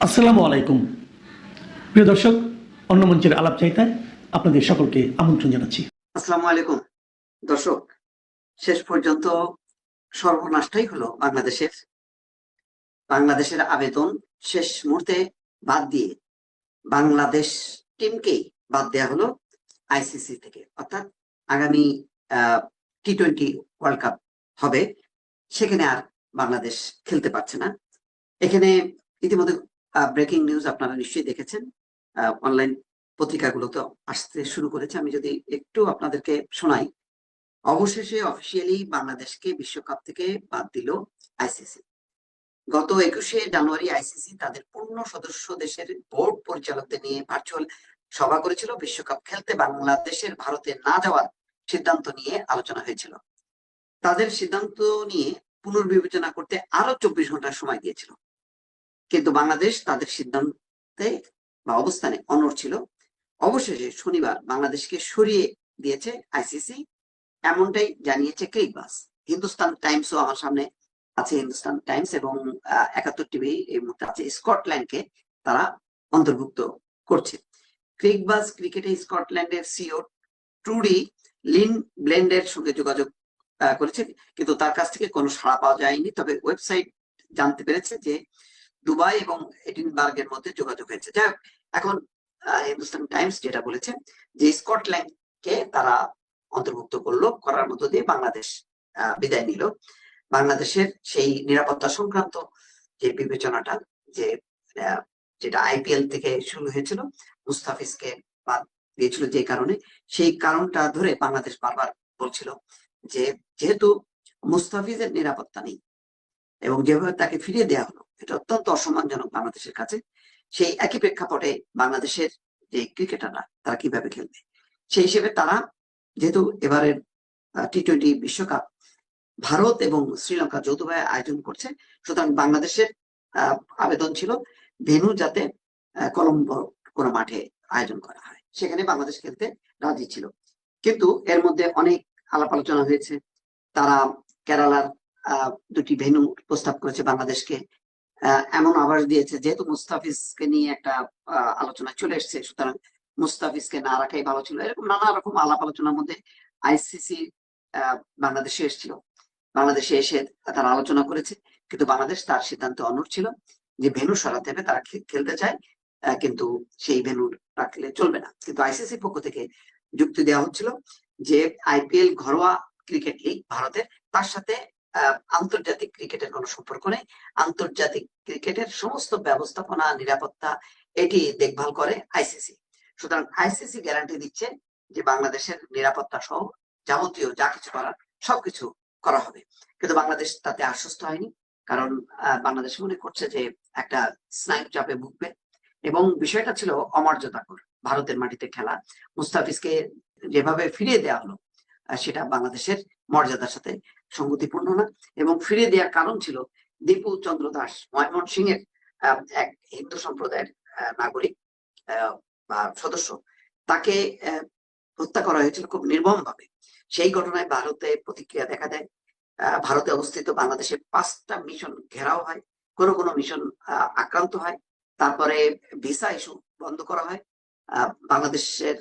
আসসালামু আলাইকুম প্রিয় দর্শক, অন্য মঞ্চের আলাপ চাইতায় আপনাদের সকলকে আমন্ত্রণ জানাচ্ছি। আসসালামু আলাইকুম দর্শক, শেষ পর্যন্ত সর্বনাশটাই হলো বাংলাদেশের আবেদন শেষ মুহূর্তে বাদ দিয়ে বাংলাদেশ টিমকেই বাদ দেওয়া হলো আইসিসি থেকে। অর্থাৎ আগামী টি-20 ওয়ার্ল্ড কাপ হবে, সেখানে আর বাংলাদেশ খেলতে পারছে না। এখানে ইতিমধ্যে ব্রেকিং নিউজ আপনারা নিশ্চয়ই দেখেছেন, অনলাইন পত্রিকাগুলোতে আসতে শুরু করেছে। আমি যদি একটু আপনাদেরকে শোনাই। অবশেষে অফিসিয়ালি বাংলাদেশকে বিশ্বকাপ থেকে বাদ দিল আইসিসি। গত 21শে জানুয়ারি আইসিসি তাদের পূর্ণ সদস্য দেশের বোর্ড পরিচালকদের নিয়ে ভার্চুয়াল সভা করেছিল। বিশ্বকাপ খেলতে বাংলাদেশের ভারতে না যাওয়ার সিদ্ধান্ত নিয়ে আলোচনা হয়েছিল। তাদের সিদ্ধান্ত নিয়ে পুনর্বিবেচনা করতে আরো 24 ঘন্টা সময় দিয়েছিল, কিন্তু বাংলাদেশ তাদের সিদ্ধান্তে বা অবস্থানে অনড় ছিল। অবশেষে শনিবার বাংলাদেশকে সরিয়ে দিয়েছে আইসিসি, এমনটাই জানিয়েছে ক্রিকবাজ। হিন্দুস্তান টাইমসও আমার সামনে আছে, হিন্দুস্তান টাইমস এবং 71 টিভি এই মুহূর্তে আছে। স্কটল্যান্ডকে তারা অন্তর্ভুক্ত করছে। ক্রিকবাজ ক্রিকেটে স্কটল্যান্ডের সিও ট্রুডি লিন ব্লেন্ডের সঙ্গে যোগাযোগ করেছে, কিন্তু তার কাছ থেকে কোনো সাড়া পাওয়া যায়নি। তবে ওয়েবসাইট জানতে পেরেছে যে দুবাই এবং এডিনবার্গের মধ্যে যোগাযোগ হয়েছে। যাই হোক, এখন হিন্দুস্তান টাইমস যেটা বলেছে যে স্কটল্যান্ডকে তারা অন্তর্ভুক্ত করার মধ্য দিয়ে বাংলাদেশ বিদায় নিল। বাংলাদেশের সেই নিরাপত্তা সংক্রান্ত যে বিবেচনাটা, যেটা আইপিএল থেকে শুরু হয়েছিল, মুস্তাফিজকে বাদ দিয়েছিল যে কারণে, সেই কারণটা ধরে বাংলাদেশ বারবার বলছিল যে যেহেতু মুস্তাফিজের নিরাপত্তা নেই এবং যেভাবে তাকে ফিরিয়ে দেওয়া হলো, এটা অত্যন্ত অসম্মানজনক বাংলাদেশের কাছে। সেই একই প্রেক্ষাপটে বাংলাদেশের যে ক্রিকেটাররা তারা কিভাবে খেলবে, সেই হিসেবে তারা যেহেতু এবারের টি-20 বিশ্বকাপ ভারত এবং শ্রীলঙ্কা যৌথভাবে আয়োজন করছে, সুতরাং বাংলাদেশের আবেদন ছিল ভেন্যু যাতে কলম্বো কোনো মাঠে আয়োজন করা হয়, সেখানে বাংলাদেশ খেলতে রাজি ছিল। কিন্তু এর মধ্যে অনেক আলাপ আলোচনা হয়েছে। তারা কেরালার দুটি ভেন্যু প্রস্তাব করেছে বাংলাদেশকে, এমন আভাস দিয়েছে যেহেতু মুস্তাফিজকে নিয়ে একটা আলোচনা চলে এসছে, সুতরাং মুস্তাফিজকে না রাখাই ভালো ছিল। এরকম নানা রকম আলাপ আলোচনার মধ্যে আইসিসি বাংলাদেশে এসেছিল। বাংলাদেশে এসে তারা আলোচনা করেছে, কিন্তু বাংলাদেশ তার সিদ্ধান্ত অনড় ছিল যে ভেন্যু সরাতে হবে। তারা খেলতে চায়, কিন্তু সেই ভেন্যু রাখলে চলবে না। কিন্তু আইসিসি পক্ষ থেকে যুক্তি দেওয়া হচ্ছিল যে আইপিএল ঘরোয়া ক্রিকেট লিগ ভারতের, তার সাথে আন্তর্জাতিক ক্রিকেটের কোনো সম্পর্ক নেই। আন্তর্জাতিক ক্রিকেটের সমস্ত ব্যবস্থাপনা, নিরাপত্তা এটি দেখভাল করে আইসিসি। সুতরাং আইসিসি গ্যারান্টি দিচ্ছে যে বাংলাদেশের নিরাপত্তা সহ যাবতীয় যা কিছু করার সবকিছু করা হবে। কিন্তু বাংলাদেশ তাতে আশ্বস্ত হয়নি, কারণ বাংলাদেশ মনে করছে যে একটা স্নায়ু চাপে ভুগবে এবং বিষয়টা ছিল অমর্যাদাকর। ভারতের মাটিতে খেলা, মুস্তাফিজকে যেভাবে ফিরিয়ে দেওয়া হলো সেটা বাংলাদেশের মর্যাদার সাথে সঙ্গতিপূর্ণ না। এবং ফিরিয়ে দেওয়ার কারণ ছিল দীপু চন্দ্র দাস, ময়মনসিংহের এক হিন্দু সম্প্রদায়ের নাগরিক বা সদস্য, তাকে হত্যা করা হয়েছিল খুব নির্মম ভাবে। সেই ঘটনায় ভারতে প্রতিক্রিয়া দেখা দেয়। ভারতে অবস্থিত বাংলাদেশের 5টা মিশন ঘেরাও হয়, কোনো কোনো মিশন আক্রান্ত হয়। তারপরে ভিসা ইস্যু বন্ধ করা হয় বাংলাদেশের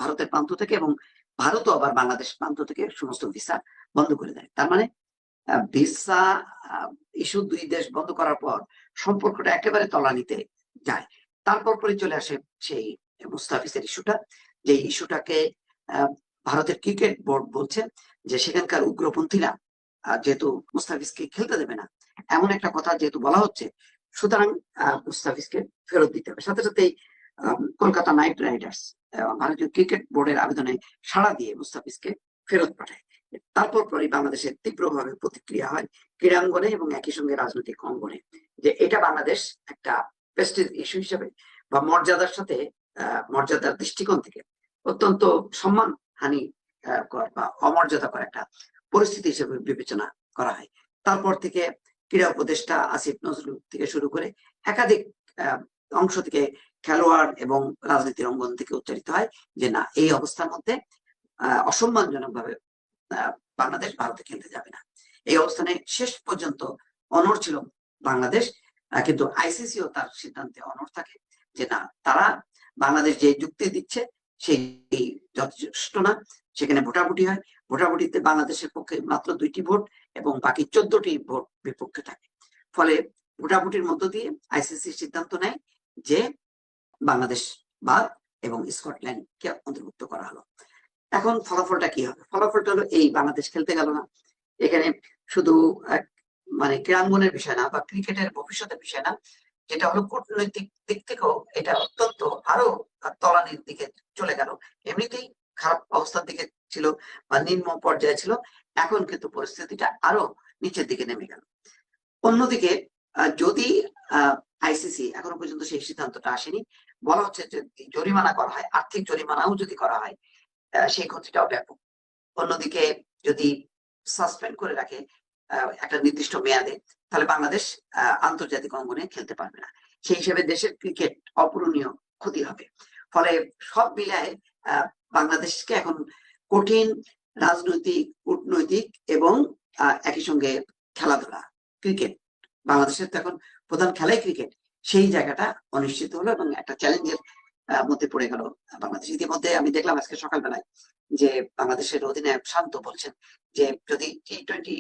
ভারতের প্রান্ত থেকে, এবং ভারতও আবার বাংলাদেশ প্রান্ত থেকে সমস্ত ভিসা বন্ধ করে দেয়। তার মানে ভিসা ইস্যু দুই দেশ বন্ধ করার পর সম্পর্কটা একেবারে তলানিতে যায়। তারপর পরে চলে আসে সেই মুস্তাফিজের ইস্যুটা, যে ইস্যুটাকে ভারতের ক্রিকেট বোর্ড বলছে যে সেখানকার উগ্রপন্থীরা যেহেতু মুস্তাফিজকে খেলতে দেবে না, এমন একটা কথা যেহেতু বলা হচ্ছে, সুতরাং মুস্তাফিজকে ফেরত দিতে হবে। সাথে সাথে কলকাতা নাইট রাইডার্স ভারতীয় ক্রিকেট বোর্ডের আবেদনে সাড়া দিয়ে মুস্তাফিজকে ফেরত পাঠায়। তারপর পরে বাংলাদেশের তীব্রভাবে প্রতিক্রিয়া হয় ক্রীড়াঙ্গনে এবং একই সঙ্গে রাজনৈতিক অঙ্গনে, যে এটা বাংলাদেশ একটা প্রেস্টিজ ইস্যু হিসেবে বা মর্যাদার সাথে মর্যাদার দৃষ্টিকোণ থেকে অত্যন্ত সম্মান হানি কর বা অমর্যাদাকর একটা পরিস্থিতি হিসেবে বিবেচনা করা হয়। তারপর থেকে ক্রীড়া উপদেষ্টা আসিফ নজরুল থেকে শুরু করে একাধিক অংশ থেকে, খেলোয়াড় এবং রাজনীতির অঙ্গন থেকে উচ্চারিত হয় যে না, এই অবস্থার মধ্যে অসম্মানজনক ভাবে বাংলাদেশ ভারতে খেলতে যাবে না। এই অবস্থানে শেষ পর্যন্ত অনড় ছিল বাংলাদেশ। কিন্তু আইসিসিও তার সিদ্ধান্তে অনড় থাকে যে না, তারা বাংলাদেশ যে যুক্তি দিচ্ছে সেই যথেষ্ট না। সেখানে ভোটাভুটি হয়, ভোটাভুটিতে বাংলাদেশের পক্ষে মাত্র 2টি ভোট এবং বাকি 14টি ভোট বিপক্ষে থাকে। ফলে ভোটাভুটির মধ্য দিয়ে আইসিসি সিদ্ধান্ত নেয় যে বাংলাদেশ বাদ এবং স্কটল্যান্ডকে অন্তর্ভুক্ত করা হলো। এখন ফলাফলটা কি হবে? ফলাফলটা হলো এই, বাংলাদেশ খেলতে গেল না। এখানে শুধু মানে ক্রীড়াঙ্গনের বিষয় না বা ক্রিকেটের ভবিষ্যতের বিষয় না, যেটা হলো কূটনৈতিক দিক থেকেও এটা অত্যন্ত আরো তলানির দিকে চলে গেল। এমনিতেই খারাপ অবস্থার দিকে ছিল বা নিম্ন পর্যায়ে ছিল, এখন কিন্তু পরিস্থিতিটা আরো নিচের দিকে নেমে গেল। অন্যদিকে যদি আইসিসি এখনো পর্যন্ত সেই সিদ্ধান্তটা আসেনি, বলা হচ্ছে যে জরিমানা করা হয়, আর্থিক জরিমানাও যদি করা হয়, সেই ক্ষতিটাও ব্যাপক। অন্যদিকে যদি সাসপেন্ড করে রাখে একটা নির্দিষ্ট মেয়াদে, তাহলে বাংলাদেশ আন্তর্জাতিক অঙ্গনে খেলতে পারবে না। সেই হিসেবে দেশের ক্রিকেট অপূরণীয় ক্ষতি হবে। ফলে সব মিলায় বাংলাদেশকে এখন কঠিন রাজনৈতিক, কূটনৈতিক এবং একই সঙ্গে খেলাধুলা, ক্রিকেট, বাংলাদেশের তো এখন প্রধান খেলাই ক্রিকেট, সেই জায়গাটা অনিশ্চিত হলো এবং একটা চ্যালেঞ্জের মধ্যে পড়ে গেল বাংলাদেশ। ইতিমধ্যে আমি দেখলাম আজকে সকালবেলায় যে বাংলাদেশের অধিনায়ক শান্ত বলছেন যে যদি টি-20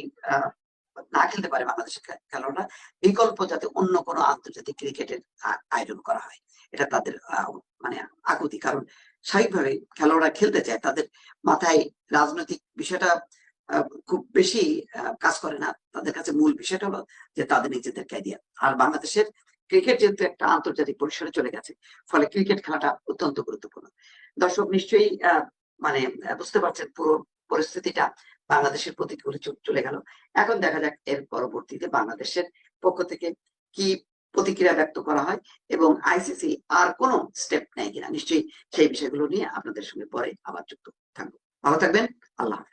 না খেলতে পারে বাংলাদেশের খেলোয়াড়রা, বিকল্প যাতে অন্য কোনো আন্তর্জাতিক ক্রিকেটের আয়োজন করা হয়, এটা তাদের মানে আকুতি। কারণ স্বাভাবিকভাবে খেলোয়াড়রা খেলতে চায়, তাদের মাথায় রাজনৈতিক বিষয়টা খুব বেশি কাজ করে না। তাদের কাছে মূল বিষয়টা হলো যে তাদের নিজেদের ক্যারিয়ার। আর বাংলাদেশের ক্রিকেট যেহেতু একটা আন্তর্জাতিক পরিসরে চলে গেছে, ফলে ক্রিকেট খেলাটা অত্যন্ত গুরুত্বপূর্ণ। দর্শক নিশ্চয়ই মানে বুঝতে পারছেন পুরো পরিস্থিতিটা বাংলাদেশের প্রতিকূলে চলে গেল। এখন দেখা যাক এর পরবর্তীতে বাংলাদেশের পক্ষ থেকে কি প্রতিক্রিয়া ব্যক্ত করা হয় এবং আইসিসি আর কোনো স্টেপ নেয় কিনা। নিশ্চয়ই সেই বিষয়গুলো নিয়ে আপনাদের সঙ্গে পরে আবার যুক্ত থাকবো। ভালো থাকবেন। আল্লাহ হাফেজ।